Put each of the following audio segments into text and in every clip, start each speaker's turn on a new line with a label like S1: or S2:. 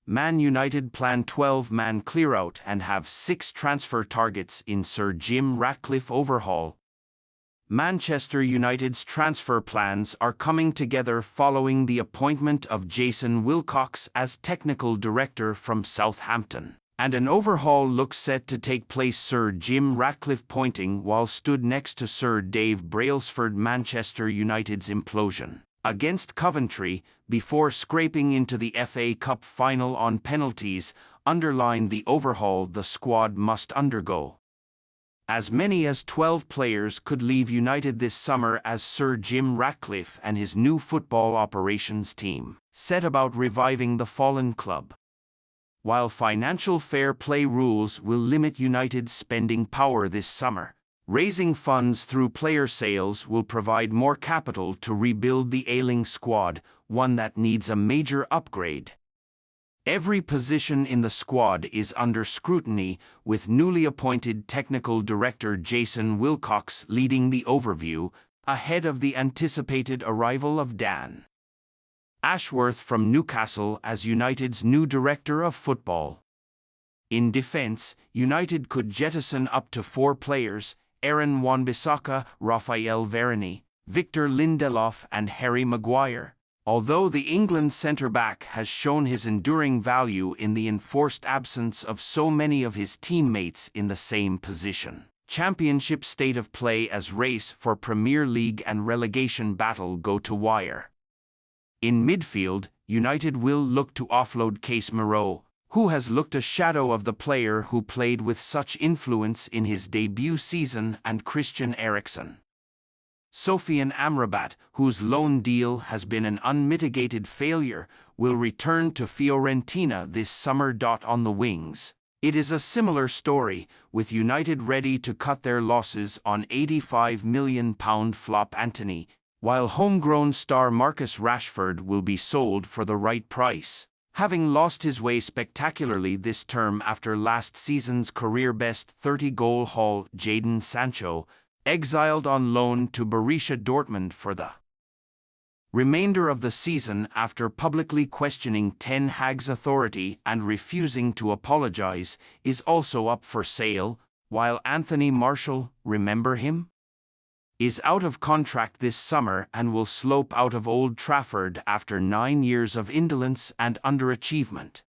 S1: Man United plan 12-man clear-out and have 6 transfer targets in Sir Jim Ratcliffe overhaul. Manchester United's transfer plans are coming together following the appointment of Jason Wilcox as technical director from Southampton, and an overhaul looks set to take place. Sir Jim Ratcliffe pointing while stood next to Sir Dave Brailsford. Manchester United's implosion against Coventry before scraping into the FA Cup final on penalties underlined the overhaul the squad must undergo. As many as 12 players could leave United this summer as Sir Jim Ratcliffe and his new football operations team set about reviving the fallen club. While financial fair play rules will limit United's spending power this summer, raising funds through player sales will provide more capital to rebuild the ailing squad, one that needs a major upgrade. Every position in the squad is under scrutiny, with newly appointed technical director Jason Wilcox leading the overview, ahead of the anticipated arrival of Dan Ashworth from Newcastle as United's new director of football. In defense, United could jettison up to 4 players: Aaron Wan-Bissaka, Raphael Varane, Victor Lindelof and Harry Maguire. Although the England centre-back has shown his enduring value in the enforced absence of so many of his teammates in the same position. Championship state of play as race for Premier League and relegation battle go to wire. In midfield, United will look to offload Casemiro, who has looked a shadow of the player who played with such influence in his debut season, and Christian Eriksen. Sofian Amrabat, whose loan deal has been an unmitigated failure, will return to Fiorentina this summer. On the wings, it is a similar story, with United ready to cut their losses on £85 million flop Antony, while homegrown star Marcus Rashford will be sold for the right price, having lost his way spectacularly this term after last season's career-best 30-goal haul. Jadon Sancho, exiled on loan to Borussia Dortmund for the remainder of the season after publicly questioning Ten Hag's authority and refusing to apologize, is also up for sale, while Anthony Martial, remember him, is out of contract this summer and will slope out of Old Trafford after 9 years of indolence and underachievement.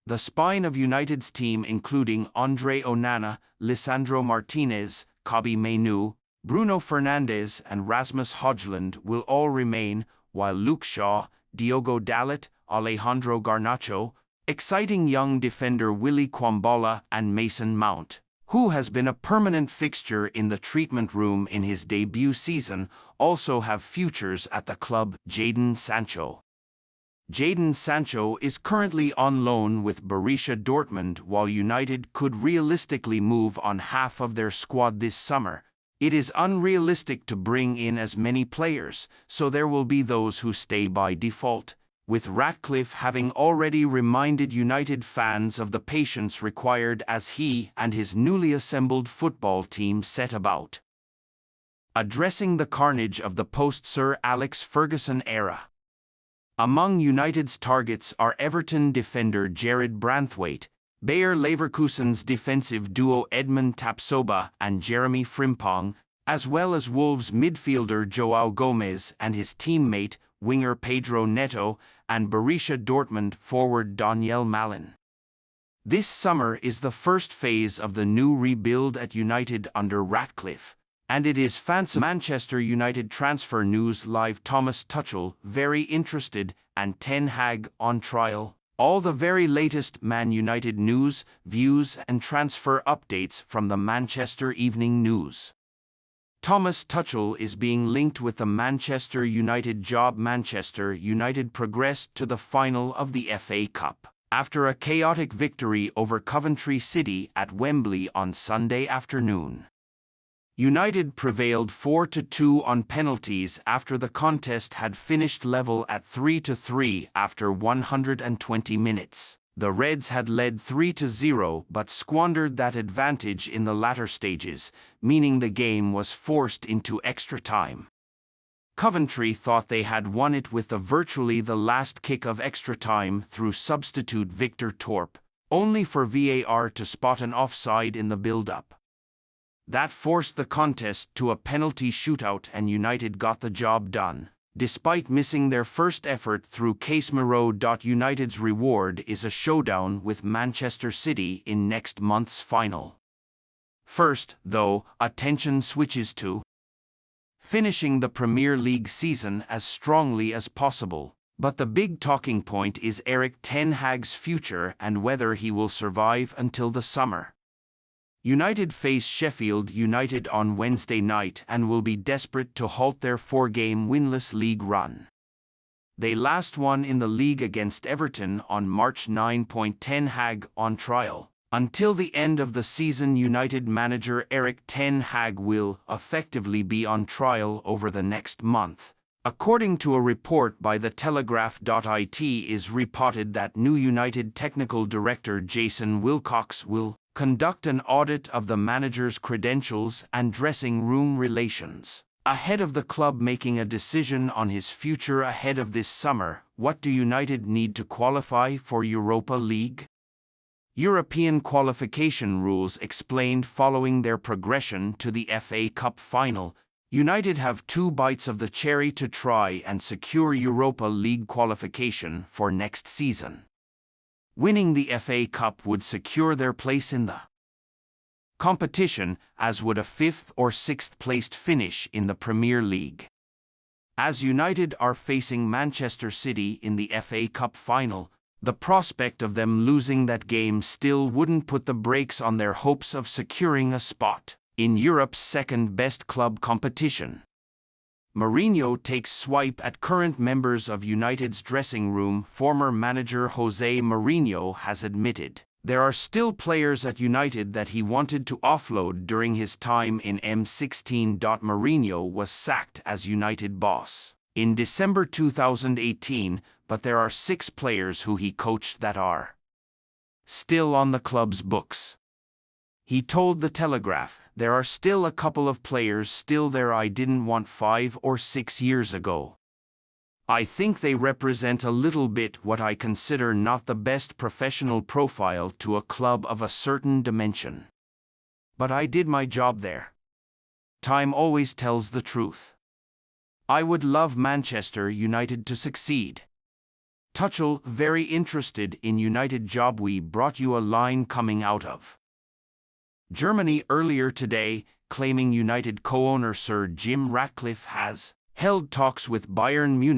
S1: The spine of United's team, including Andre Onana, Lisandro Martinez, Kobbie Mainoo, Bruno Fernandes and Rasmus Højlund will all remain, while Luke Shaw, Diogo Dalot, Alejandro Garnacho, exciting young defender Willy Kwambala and Mason Mount, who has been a permanent fixture in the treatment room in his debut season, also have futures at the club. Jadon Sancho is currently on loan with Borussia Dortmund. While United could realistically move on half of their squad this summer, it is unrealistic to bring in as many players, so there will be those who stay by default, with Ratcliffe having already reminded United fans of the patience required as he and his newly assembled football team set about addressing the carnage of the post-Sir Alex Ferguson era. Among United's targets are Everton defender Jared Branthwaite, Bayer Leverkusen's defensive duo Edmund Tapsoba and Jeremy Frimpong, as well as Wolves midfielder João Gomez and his teammate, winger Pedro Neto, and Borussia Dortmund forward Daniel Malin. This summer is the first phase of the new rebuild at United under Ratcliffe, and it is fancy. Manchester United Transfer News Live. Thomas Tuchel very interested and Ten Hag on trial. All the very latest Man United news, views and transfer updates from the Manchester Evening News. Thomas Tuchel is being linked with the Manchester United job. Manchester United progressed to the final of the FA Cup after a chaotic victory over Coventry City at Wembley on Sunday afternoon. United prevailed 4-2 on penalties after the contest had finished level at 3-3 after 120 minutes. The Reds had led 3-0 but squandered that advantage in the latter stages, meaning the game was forced into extra time. Coventry thought they had won it with virtually the last kick of extra time through substitute Victor Torp, only for VAR to spot an offside in the build-up. That forced the contest to a penalty shootout and United got the job done, despite missing their first effort through Casemiro. United's reward is a showdown with Manchester City in next month's final. First, though, attention switches to finishing the Premier League season as strongly as possible. But the big talking point is Erik ten Hag's future and whether he will survive until the summer. United face Sheffield United on Wednesday night and will be desperate to halt their 4-game winless league run. They last won in the league against Everton on March 9. Ten Hag on trial. Until the end of the season, United manager Erik ten Hag will effectively be on trial over the next month. According to a report by The Telegraph. It is reported that new United technical director Jason Wilcox will conduct an audit of the manager's credentials and dressing room relations. Ahead of the club making a decision on his future ahead of this summer, what do United need to qualify for Europa League? European qualification rules explained following their progression to the FA Cup final. United have 2 bites of the cherry to try and secure Europa League qualification for next season. Winning the FA Cup would secure their place in the competition, as would a 5th or 6th placed finish in the Premier League. As United are facing Manchester City in the FA Cup final, the prospect of them losing that game still wouldn't put the brakes on their hopes of securing a spot in Europe's second-best club competition. Mourinho takes swipe at current members of United's dressing room. Former manager Jose Mourinho has admitted there are still players at United that he wanted to offload during his time in M16. Mourinho was sacked as United boss in December 2018, but there are 6 players who he coached that are still on the club's books. He told The Telegraph, "There are still a couple of players still there I didn't want 5 or 6 years ago. I think they represent a little bit what I consider not the best professional profile to a club of a certain dimension. But I did my job there. Time always tells the truth. I would love Manchester United to succeed." Tuchel, very interested in United job. We brought you a line coming out of Germany earlier today, claiming United co-owner Sir Jim Ratcliffe has held talks with Bayern Munich